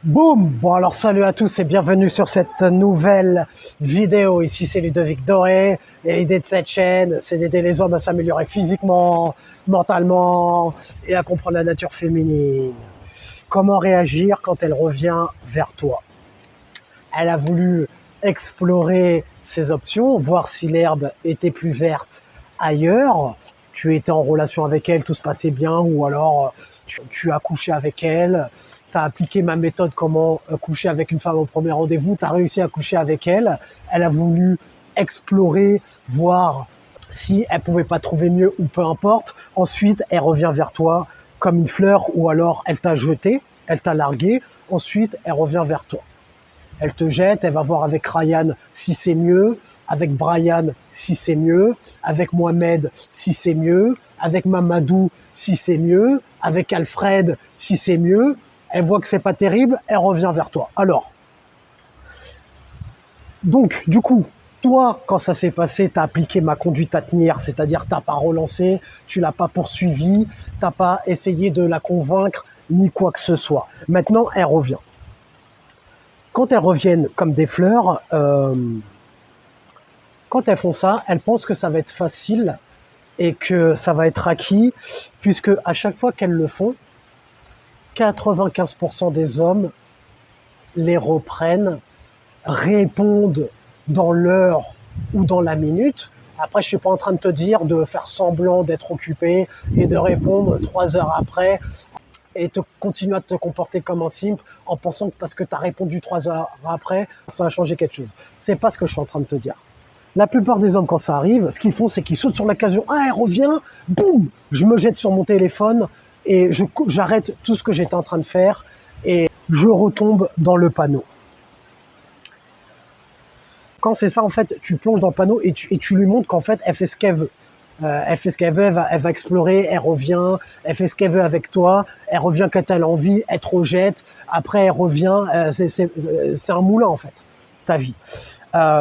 Boum! Bon alors salut à tous et bienvenue sur cette nouvelle vidéo. Ici c'est Ludovic Doré et l'idée de cette chaîne c'est d'aider les hommes à s'améliorer physiquement, mentalement et à comprendre la nature féminine. Comment réagir quand elle revient vers toi? Elle a voulu explorer ses options, voir si l'herbe était plus verte ailleurs. Tu étais en relation avec elle, tout se passait bien, ou alors tu as couché avec elle, tu as appliqué ma méthode comment coucher avec une femme au premier rendez-vous, tu as réussi à coucher avec elle. Elle a voulu explorer, voir si elle pouvait pas trouver mieux ou peu importe. Ensuite, elle revient vers toi comme une fleur, ou alors elle t'a jeté, elle t'a largué. Ensuite, elle revient vers toi. Elle te jette, elle va voir avec Ryan si c'est mieux, avec Brian si c'est mieux, avec Mohamed si c'est mieux, avec Mamadou si c'est mieux, avec Alfred si c'est mieux. Elle voit que c'est pas terrible, elle revient vers toi. Alors, donc, du coup, toi, quand ça s'est passé, tu as appliqué ma conduite à tenir, c'est-à-dire tu n'as pas relancé, tu l'as pas poursuivi, tu n'as pas essayé de la convaincre, ni quoi que ce soit. Maintenant, elle revient. Quand elles reviennent comme des fleurs, quand elles font ça, elles pensent que ça va être facile et que ça va être acquis, puisque à chaque fois qu'elles le font, 95% des hommes les reprennent, répondent dans l'heure ou dans la minute. Après, je suis pas en train de te dire de faire semblant d'être occupé et de répondre 3 heures après et continuer à te comporter comme un simple en pensant que parce que tu as répondu 3 heures après, ça a changé quelque chose. C'est pas ce que je suis en train de te dire. La plupart des hommes, quand ça arrive, ce qu'ils font, c'est qu'ils sautent sur l'occasion. Ah, elle revient, boum, je me jette sur mon téléphone et j'arrête tout ce que j'étais en train de faire et je retombe dans le panneau. Quand c'est ça, en fait, tu plonges dans le panneau et tu lui montres qu'en fait, elle fait ce qu'elle veut. Elle fait ce qu'elle veut, elle va explorer, elle revient, elle fait ce qu'elle veut avec toi, elle revient quand elle a envie, elle te rejette, après elle revient, c'est un moulin en fait, ta vie.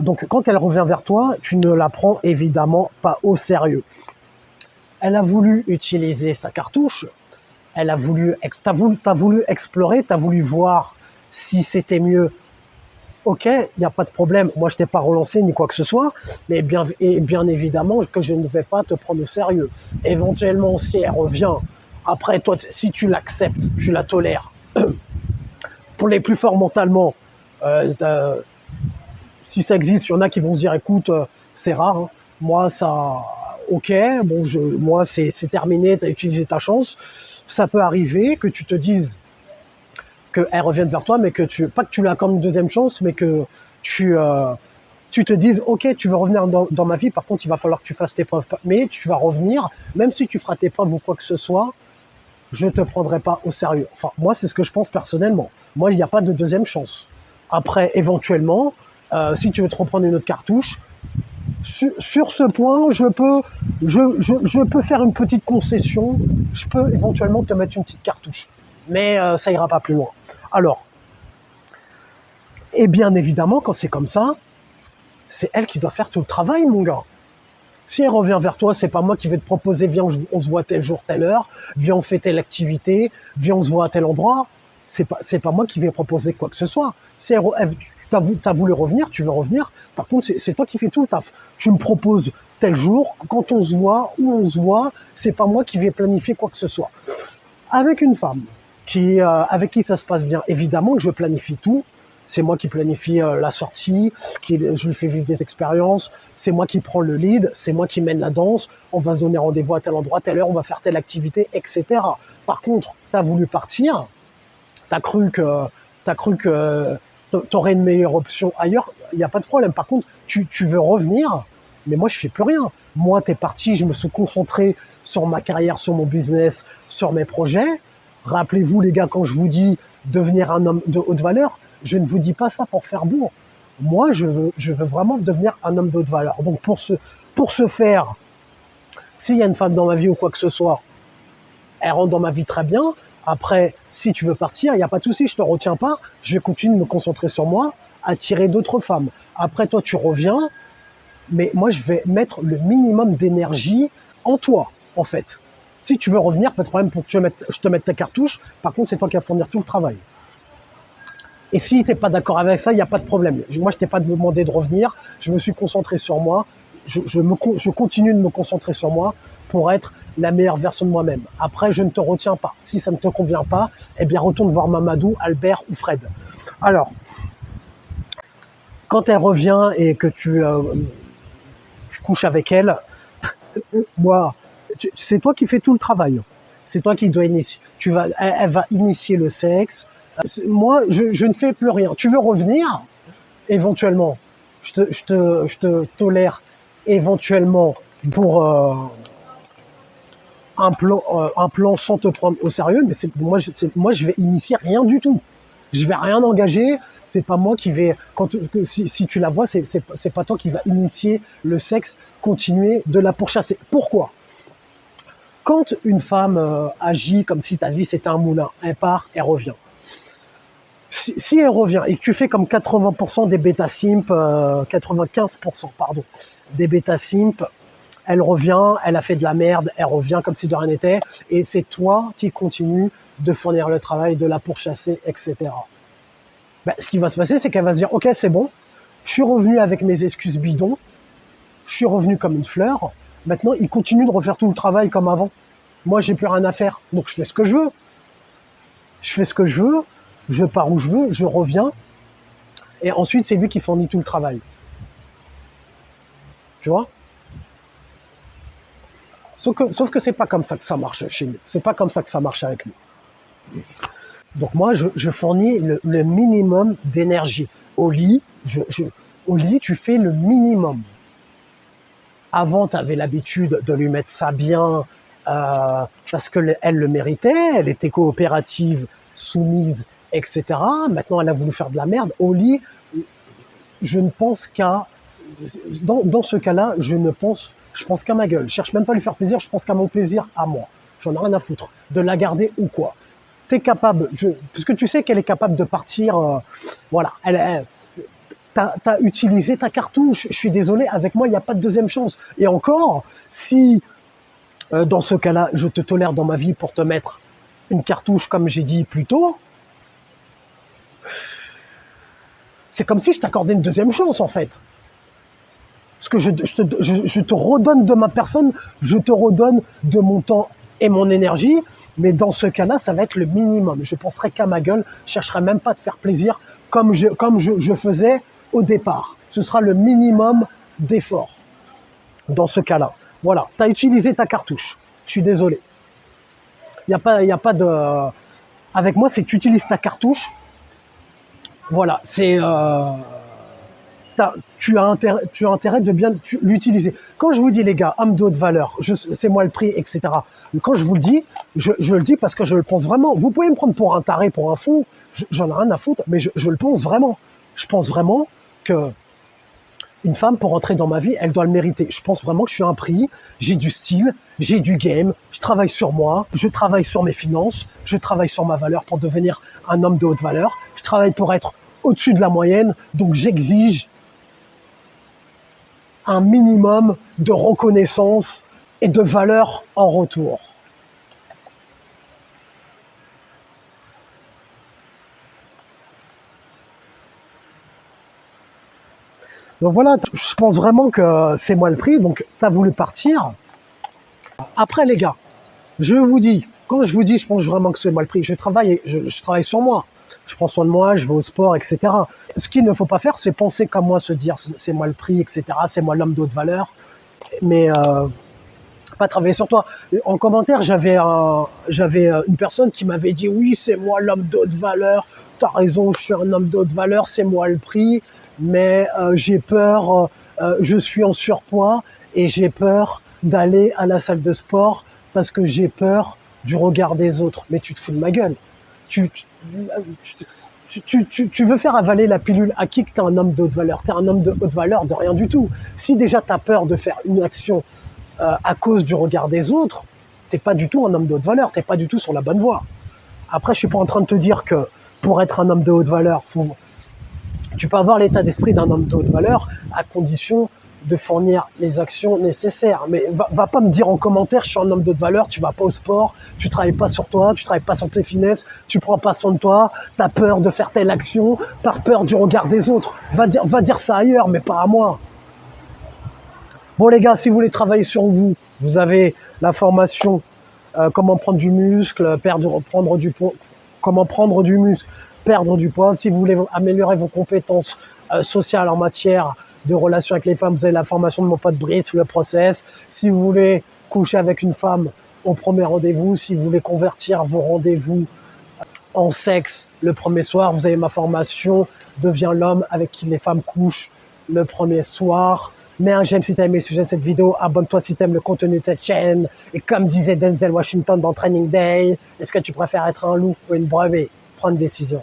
Donc quand elle revient vers toi, tu ne la prends évidemment pas au sérieux. Elle a voulu utiliser sa cartouche, t'as voulu explorer, t'as voulu voir si c'était mieux. Ok, il n'y a pas de problème. Moi, je t'ai pas relancé ni quoi que ce soit, mais bien évidemment que je ne vais pas te prendre au sérieux. Éventuellement, si elle revient, après, toi, si tu l'acceptes, tu la tolères. Pour les plus forts mentalement, si ça existe, il y en a qui vont se dire, écoute, c'est rare. Hein. Moi, ça, ok, bon, moi, c'est terminé, tu as utilisé ta chance. Ça peut arriver que tu te dises, qu'elle revienne vers toi, mais pas que tu l'as comme une deuxième chance, mais que tu te dises, ok, tu veux revenir dans ma vie, par contre, il va falloir que tu fasses tes preuves. Mais tu vas revenir, même si tu feras tes preuves ou quoi que ce soit, je ne te prendrai pas au sérieux. Enfin, moi, c'est ce que je pense personnellement. Moi, il n'y a pas de deuxième chance. Après, éventuellement, si tu veux te reprendre une autre cartouche, sur ce point, je peux faire une petite concession. Je peux éventuellement te mettre une petite cartouche. Mais ça ira pas plus loin. Alors, et bien évidemment, quand c'est comme ça, c'est elle qui doit faire tout le travail, mon gars. Si elle revient vers toi, c'est pas moi qui vais te proposer, viens, on se voit tel jour, telle heure, viens, on fait telle activité, viens, on se voit à tel endroit. C'est pas moi qui vais proposer quoi que ce soit. Si t'as voulu revenir, tu veux revenir. Par contre, c'est toi qui fais tout le taf. Tu me proposes tel jour, quand on se voit, où on se voit, c'est pas moi qui vais planifier quoi que ce soit. Avec une femme avec qui ça se passe bien, évidemment que je planifie tout. C'est moi qui planifie la sortie, je lui fais vivre des expériences, c'est moi qui prends le lead, c'est moi qui mène la danse, on va se donner rendez-vous à tel endroit, telle heure, on va faire telle activité, etc. Par contre, tu as voulu partir, tu as cru que tu aurais une meilleure option ailleurs, il n'y a pas de problème. Par contre, tu veux revenir, mais moi je fais plus rien. Moi, tu es parti, je me suis concentré sur ma carrière, sur mon business, sur mes projets. Rappelez-vous les gars, quand je vous dis devenir un homme de haute valeur, je ne vous dis pas ça pour faire beau. Moi, je veux vraiment devenir un homme de haute valeur. Donc pour ce faire, s'il y a une femme dans ma vie ou quoi que ce soit, elle rentre dans ma vie très bien. Après, si tu veux partir, il n'y a pas de souci, je ne te retiens pas. Je vais continuer de me concentrer sur moi, attirer d'autres femmes. Après, toi, tu reviens, mais moi, je vais mettre le minimum d'énergie en toi, en fait. Si tu veux revenir, pas de problème pour que je te mette ta cartouche. Par contre, c'est toi qui vas fournir tout le travail. Et si tu n'es pas d'accord avec ça, il n'y a pas de problème. Moi, je t'ai pas demandé de revenir. Je me suis concentré sur moi. Je continue de me concentrer sur moi pour être la meilleure version de moi-même. Après, je ne te retiens pas. Si ça ne te convient pas, eh bien, retourne voir Mamadou, Albert ou Fred. Alors, quand elle revient et que tu couches avec elle, moi, c'est toi qui fais tout le travail. C'est toi qui dois initier. Elle va initier le sexe. Moi, je ne fais plus rien. Tu veux revenir? Éventuellement, je te tolère éventuellement pour un plan sans te prendre au sérieux, mais moi, je vais initier rien du tout. Je vais rien engager. C'est pas moi qui vais. Si tu la vois, c'est pas toi qui va initier le sexe, continuer de la pourchasser. Pourquoi? Quand une femme agit comme si ta vie c'était un moulin, elle part, elle revient. Si elle revient et que tu fais comme 80% des bêta-simp, 95% pardon, des bêta-simp, elle revient, elle a fait de la merde, elle revient comme si de rien n'était, et c'est toi qui continues de fournir le travail, de la pourchasser, etc. Ben, ce qui va se passer, c'est qu'elle va se dire, ok, c'est bon, je suis revenu avec mes excuses bidons, je suis revenu comme une fleur, maintenant il continue de refaire tout le travail comme avant. Moi, j'ai plus rien à faire, donc je fais ce que je veux. Je fais ce que je veux, je pars où je veux, je reviens, et ensuite c'est lui qui fournit tout le travail. Tu vois? Sauf que c'est pas comme ça que ça marche chez nous. C'est pas comme ça que ça marche avec nous. Donc moi, je fournis le minimum d'énergie. Au lit, tu fais le minimum. Avant, tu avais l'habitude de lui mettre ça bien parce qu'elle le méritait, elle était coopérative, soumise, etc. Maintenant, elle a voulu faire de la merde. Au lit, je ne pense qu'à... Dans ce cas-là, je pense qu'à ma gueule. Je cherche même pas à lui faire plaisir, je pense qu'à mon plaisir à moi. J'en ai rien à foutre. De la garder ou quoi. T'es capable, puisque tu sais qu'elle est capable de partir, voilà. T'as utilisé ta cartouche. Je suis désolé, avec moi, il n'y a pas de deuxième chance. Et encore, si dans ce cas-là, je te tolère dans ma vie pour te mettre une cartouche, comme j'ai dit plus tôt, c'est comme si je t'accordais une deuxième chance, en fait. Parce que je te redonne de ma personne, je te redonne de mon temps et mon énergie, mais dans ce cas-là, ça va être le minimum. Je penserai qu'à ma gueule, je chercherai même pas à te faire plaisir comme je faisais au départ. Ce sera le minimum d'effort dans ce cas-là. Voilà, tu as utilisé ta cartouche. Je suis désolé. Il y a pas de... Avec moi, c'est que tu utilises ta cartouche. Voilà, c'est... tu as intérêt de bien l'utiliser. Quand je vous dis, les gars, homme de haute valeur, c'est moi le prix, etc. Quand je vous le dis, je le dis parce que je le pense vraiment. Vous pouvez me prendre pour un taré, pour un fou, j'en ai rien à foutre, mais je le pense vraiment. Je pense vraiment que une femme, pour entrer dans ma vie, elle doit le mériter. Je pense vraiment que je suis un prix, j'ai du style, j'ai du game, je travaille sur moi, je travaille sur mes finances, je travaille sur ma valeur pour devenir un homme de haute valeur, je travaille pour être au-dessus de la moyenne, donc j'exige un minimum de reconnaissance et de valeur en retour. Donc voilà, je pense vraiment que c'est moi le prix, donc tu as voulu partir. Après les gars, je vous dis, quand je vous dis, je pense vraiment que c'est moi le prix, je travaille sur moi. Je prends soin de moi, je vais au sport, etc. Ce qu'il ne faut pas faire, c'est penser comme moi, se dire c'est moi le prix, etc. C'est moi l'homme de haute valeur, mais pas travailler sur toi. En commentaire, j'avais une personne qui m'avait dit oui, c'est moi l'homme de haute valeur, t'as raison, je suis un homme de haute valeur, c'est moi le prix, mais j'ai peur, je suis en surpoids et j'ai peur d'aller à la salle de sport parce que j'ai peur du regard des autres. Mais tu te fous de ma gueule. Tu veux faire avaler la pilule à qui que tu es un homme de haute valeur? Tu es un homme de haute valeur de rien du tout. Si déjà tu as peur de faire une action à cause du regard des autres, tu n'es pas du tout un homme de haute valeur, tu n'es pas du tout sur la bonne voie. Après, je ne suis pas en train de te dire que pour être un homme de haute valeur, tu peux avoir l'état d'esprit d'un homme de haute valeur à condition de fournir les actions nécessaires. Mais va pas me dire en commentaire, je suis un homme de valeur, tu vas pas au sport, tu travailles pas sur toi, tu travailles pas sur tes finesses, tu prends pas soin de toi, tu as peur de faire telle action, par peur du regard des autres. Va dire ça ailleurs, mais pas à moi. Bon les gars, si vous voulez travailler sur vous, vous avez la formation comment prendre du muscle, prendre du poids, comment prendre du muscle, perdre du poids. Si vous voulez améliorer vos compétences sociales en matière de relations avec les femmes, vous avez la formation de mon pote Brice, le process. Si vous voulez coucher avec une femme au premier rendez-vous, si vous voulez convertir vos rendez-vous en sexe le premier soir, vous avez ma formation Deviens l'homme avec qui les femmes couchent le premier soir. Mets un j'aime si tu as aimé le sujet de cette vidéo, abonne-toi si tu aimes le contenu de cette chaîne. Et comme disait Denzel Washington dans Training Day, est-ce que tu préfères être un loup ou une brebis? Prends une décision.